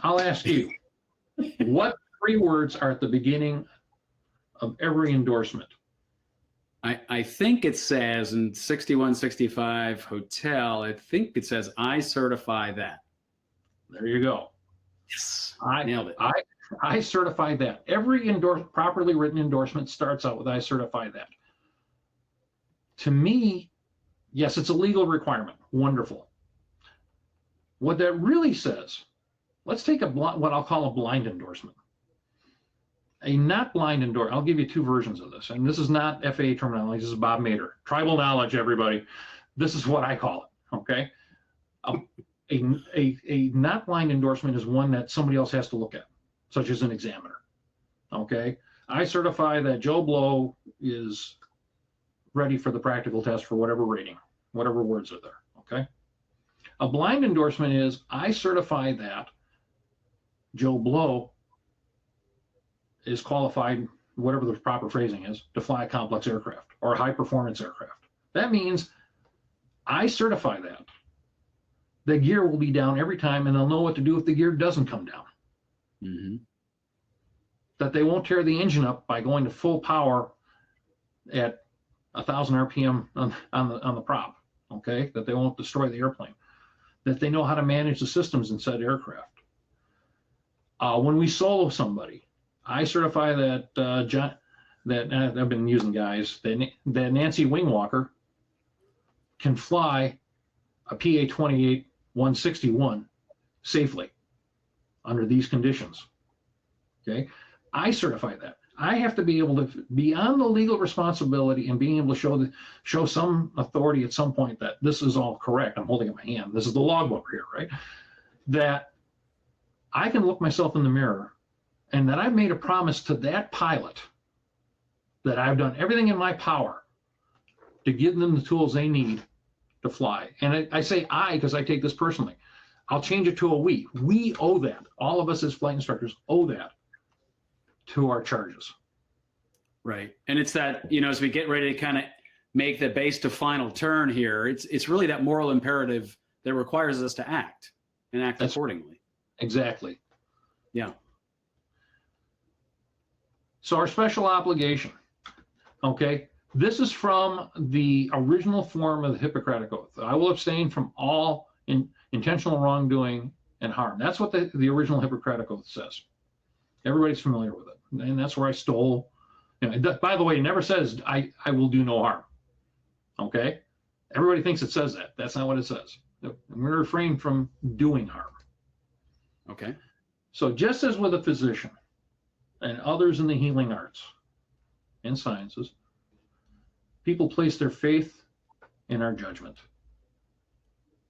I'll ask you, what 3 words are at the beginning of every endorsement? I think it says in 6165 hotel, I think it says, I certify that. There you go. Yes. I Nailed it. I certify that. Every properly written endorsement starts out with I certify that. To me, yes, it's a legal requirement. Wonderful. What that really says, let's take what I'll call a blind endorsement. A not blind endorsement, I'll give you 2 versions of this. And this is not FAA terminology, this is Bob Mader. Tribal knowledge, everybody. This is what I call it, okay? A not blind endorsement is one that somebody else has to look at, such as an examiner, okay? I certify that Joe Blow is ready for the practical test for whatever rating, whatever words are there, okay? A blind endorsement is, I certify that Joe Blow is qualified, whatever the proper phrasing is, to fly a complex aircraft or a high performance aircraft. That means I certify that the gear will be down every time, and they'll know what to do if the gear doesn't come down. Mm-hmm. That they won't tear the engine up by going to full power at 1,000 RPM on the prop, okay? That they won't destroy the airplane. That they know how to manage the systems in said aircraft. When we solo somebody, I certify that I've been using guys, that Nancy Wingwalker can fly a PA-28 161 safely under these conditions, okay? I certify that. I have to be able to, beyond the legal responsibility and being able to show some authority at some point that this is all correct. I'm holding up my hand. This is the logbook here, right? That I can look myself in the mirror and that I've made a promise to that pilot that I've done everything in my power to give them the tools they need to fly. And I say I because I take this personally. I'll change it to a we. We owe that. All of us as flight instructors owe that to our charges. Right. And it's that, as we get ready to kind of make the base to final turn here, it's really that moral imperative that requires us to act and act accordingly. Exactly. Yeah. So our special obligation, okay, this is from the original form of the Hippocratic Oath. I will abstain from all intentional wrongdoing and harm. That's what the original Hippocratic Oath says. Everybody's familiar with it. And that's where I stole. By the way, it never says I will do no harm. Okay? Everybody thinks it says that. That's not what it says. I'm going to refrain from doing harm. Okay. So just as with a physician and others in the healing arts and sciences, people place their faith in our judgment.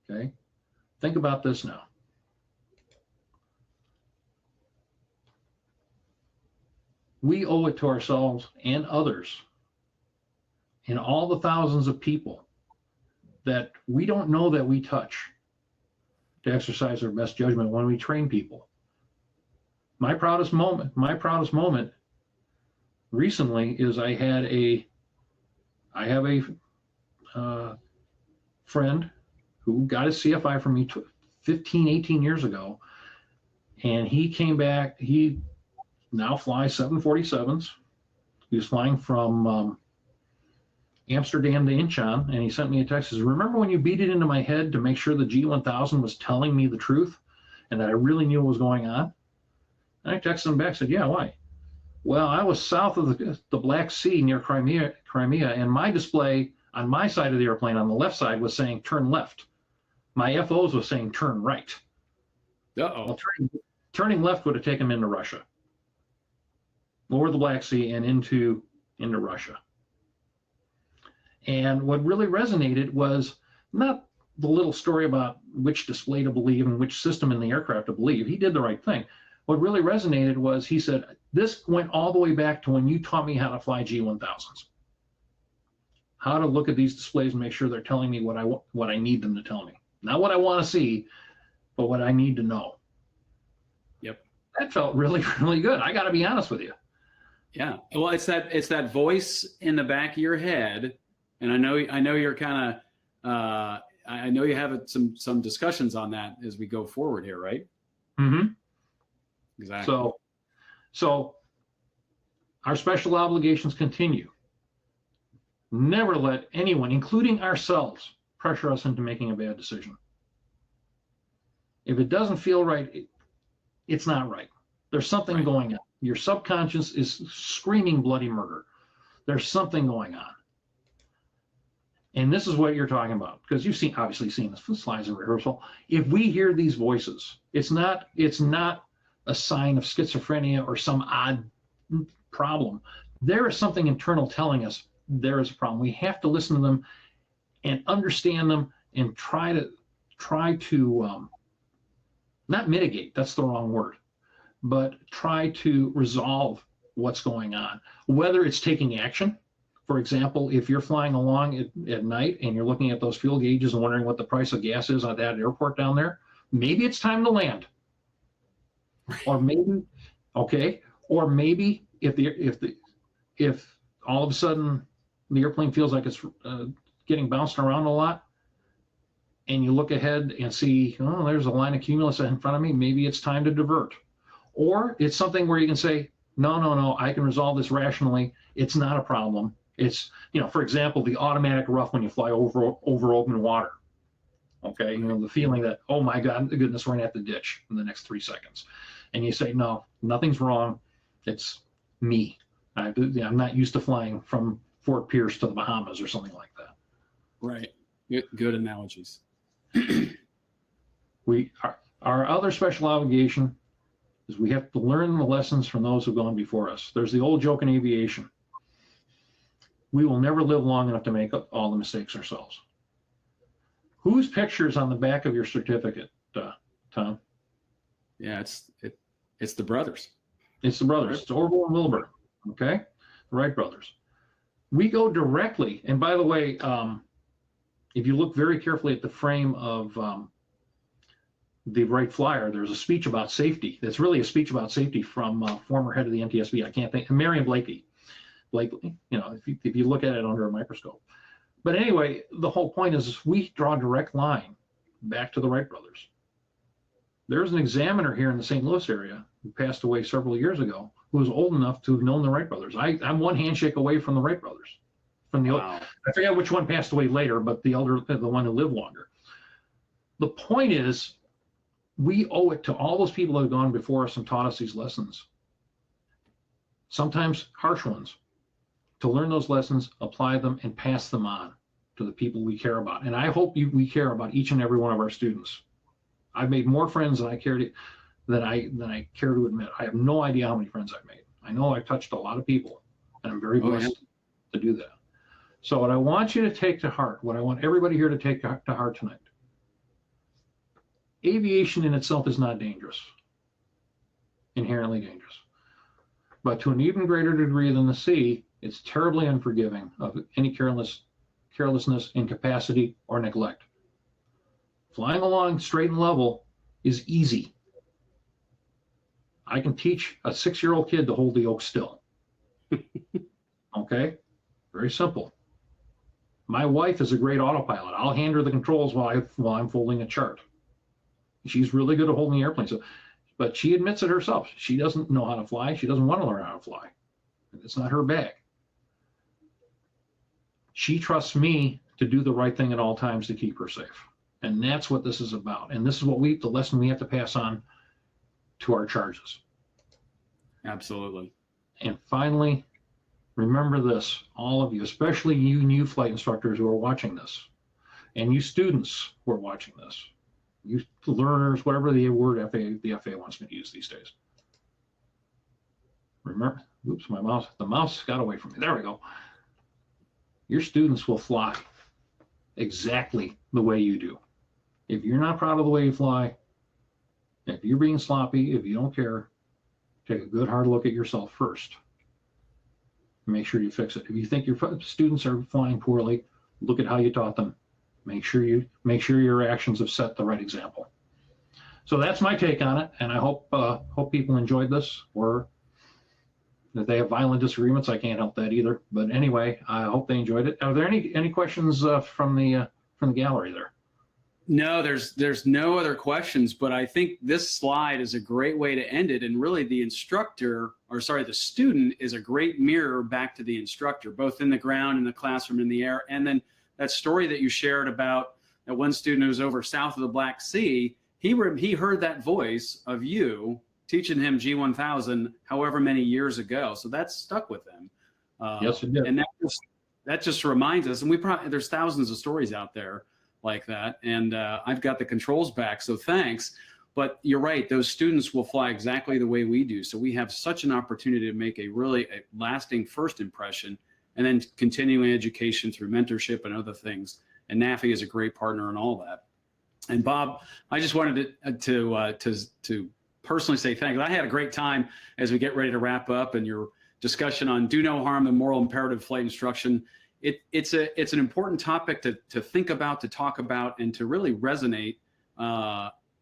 Okay? Think about this now. We owe it to ourselves and others and all the thousands of people that we don't know that we touch to exercise our best judgment when we train people. My proudest moment recently is I have a friend who got his CFI from me 15, 18 years ago, and he came back. He now flies 747s. He was flying from Amsterdam to Incheon, and he sent me a text. He says, remember when you beat it into my head to make sure the G1000 was telling me the truth and that I really knew what was going on? And I texted him back, said, yeah, why? Well, I was south of the Black Sea near Crimea, and my display on my side of the airplane on the left side was saying turn left. My FOs was saying turn right. Uh-oh. Well, turning left would have taken him into Russia, over the Black Sea and into Russia. And what really resonated was not the little story about which display to believe and which system in the aircraft to believe. He did the right thing. What really resonated was he said, this went all the way back to when you taught me how to fly G1000s. How to look at these displays and make sure they're telling me what I need them to tell me. Not what I want to see, but what I need to know. Yep. That felt really, really good. I got to be honest with you. Yeah. Well, it's that voice in the back of your head, and I know you're kind of I know you have some discussions on that as we go forward here, right? Mm-hmm. Exactly. So our special obligations continue. Never let anyone, including ourselves, pressure us into making a bad decision. If it doesn't feel right, it's not right. There's something going on. Your subconscious is screaming bloody murder. There's something going on. And this is what you're talking about, because you've obviously seen the slides in rehearsal. If we hear these voices, it's not a sign of schizophrenia or some odd problem. There is something internal telling us there is a problem. We have to listen to them and understand them and try to not mitigate, that's the wrong word, but try to resolve what's going on. Whether it's taking action, for example, if you're flying along at night and you're looking at those fuel gauges and wondering what the price of gas is at that airport down there, maybe it's time to land. Or maybe, or maybe if all of a sudden the airplane feels like it's getting bounced around a lot, and you look ahead and see, oh, there's a line of cumulus in front of me, maybe it's time to divert. Or it's something where you can say, no, I can resolve this rationally. It's not a problem. It's, for example, the automatic rough when you fly over open water. Okay, the feeling that, oh my God, goodness, we're gonna have to ditch in the next 3 seconds. And you say, no, nothing's wrong. It's me. I'm not used to flying from Fort Pierce to the Bahamas or something like that. Right. Good analogies. Our other special obligation is we have to learn the lessons from those who've gone before us. There's the old joke in aviation. We will never live long enough to make all the mistakes ourselves. Whose picture is on the back of your certificate, Tom? Yeah, it's the brothers. It's the brothers. It's Orville and Wilbur. Okay, the Wright brothers. We go directly, and by the way, if you look very carefully at the frame of the Wright Flyer, there's a speech about safety. That's really a speech about safety from former head of the NTSB. I can't think, Marion Blakely. If you look at it under a microscope. But anyway, the whole point is we draw a direct line back to the Wright brothers. There's an examiner here in the St. Louis area who passed away several years ago who was old enough to have known the Wright brothers. I'm one handshake away from the Wright brothers. Wow. I forget which one passed away later, but the one who lived longer. The point is, we owe it to all those people that have gone before us and taught us these lessons, sometimes harsh ones, to learn those lessons, apply them, and pass them on to the people we care about. And I hope we care about each and every one of our students. I've made more friends than I care to admit. I have no idea how many friends I've made. I know I've touched a lot of people, and I'm very blessed to do that. So what I want you to take to heart, what I want everybody here to take to heart tonight, aviation in itself is not dangerous, inherently dangerous. But to an even greater degree than the sea, it's terribly unforgiving of any carelessness, incapacity, or neglect. Flying along straight and level is easy. I can teach a 6-year-old kid to hold the yoke still. Okay? Very simple. My wife is a great autopilot. I'll hand her the controls while I'm folding a chart. She's really good at holding the airplane. But she admits it herself. She doesn't know how to fly. She doesn't want to learn how to fly. It's not her bag. She trusts me to do the right thing at all times to keep her safe. And that's what this is about. And this is the lesson we have to pass on to our charges. Absolutely. And finally, remember this, all of you, especially you new flight instructors who are watching this, and you students who are watching this, you learners, whatever the word the FAA wants me to use these days. Remember, oops, the mouse got away from me. There we go. Your students will fly exactly the way you do. If you're not proud of the way you fly, if you're being sloppy, if you don't care, take a good hard look at yourself first. Make sure you fix it. If you think your students are flying poorly, look at how you taught them. Make sure your actions have set the right example. So that's my take on it, and I hope people enjoyed this, or if they have violent disagreements, I can't help that either. But anyway, I hope they enjoyed it. Are there any questions from the gallery there? No, there's no other questions, but I think this slide is a great way to end it. And really the student is a great mirror back to the instructor, both in the ground, in the classroom, in the air. And then that story that you shared about that one student who was over south of the Black Sea, he heard that voice of you teaching him G1000 however many years ago. So that stuck with him. Yes, it did. And that just reminds us, and there's thousands of stories out there like that, and I've got the controls back, so thanks. But you're right, those students will fly exactly the way we do. So we have such an opportunity to make a lasting first impression, and then continuing education through mentorship and other things. And NAFI is a great partner in all that. And Bob, I just wanted to personally say thanks. I had a great time as we get ready to wrap up, and your discussion on do no harm and moral imperative flight instruction. It's an important topic to think about, to talk about, and to really resonate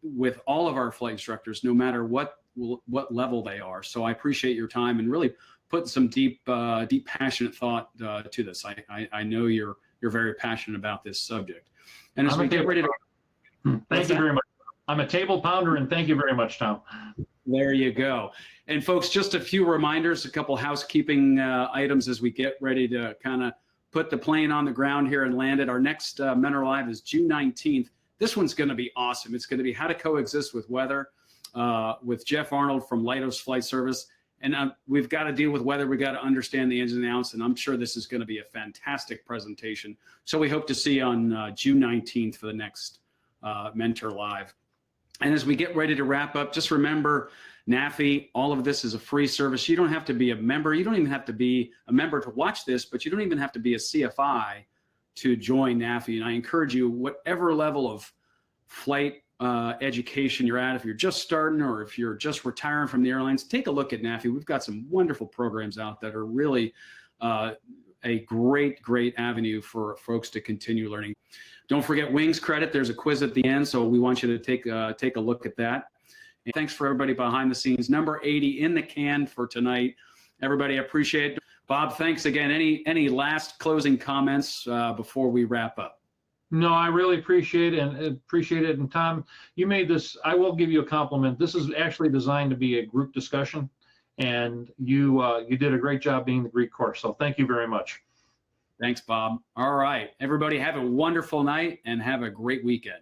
with all of our flight instructors, no matter what level they are. So I appreciate your time and really putting some deep passionate thought to this. I know you're very passionate about this subject. And as we get ready to thank you very much. I'm a table pounder, and thank you very much, Tom. There you go. And folks, just a few reminders, a couple housekeeping items as we get ready to kind of put the plane on the ground here and land it. Our next MentorLIVE is June 19th. This one's going to be awesome. It's going to be how to coexist with weather with Jeff Arnold from Leidos Flight Service. And we've got to deal with weather. We've got to understand the ins and outs. And I'm sure this is going to be a fantastic presentation. So we hope to see you on June 19th for the next MentorLIVE. And as we get ready to wrap up, just remember, NAFI, all of this is a free service. You don't have to be a member. You don't even have to be a member to watch this, but you don't even have to be a CFI to join NAFI. And I encourage you, whatever level of flight education you're at, if you're just starting or if you're just retiring from the airlines, take a look at NAFI. We've got some wonderful programs out that are really a great avenue for folks to continue learning. Don't forget Wings credit. There's a quiz at the end, so we want you to take a look at that. And thanks for everybody behind the scenes. Number 80 in the can for tonight. Everybody, appreciate it. Bob, thanks again. Any last closing comments before we wrap up? No, I really appreciate it. And Tom, you made this. I will give you a compliment. This is actually designed to be a group discussion, and you did a great job being the Greek course. So thank you very much. Thanks, Bob. All right, everybody, have a wonderful night and have a great weekend.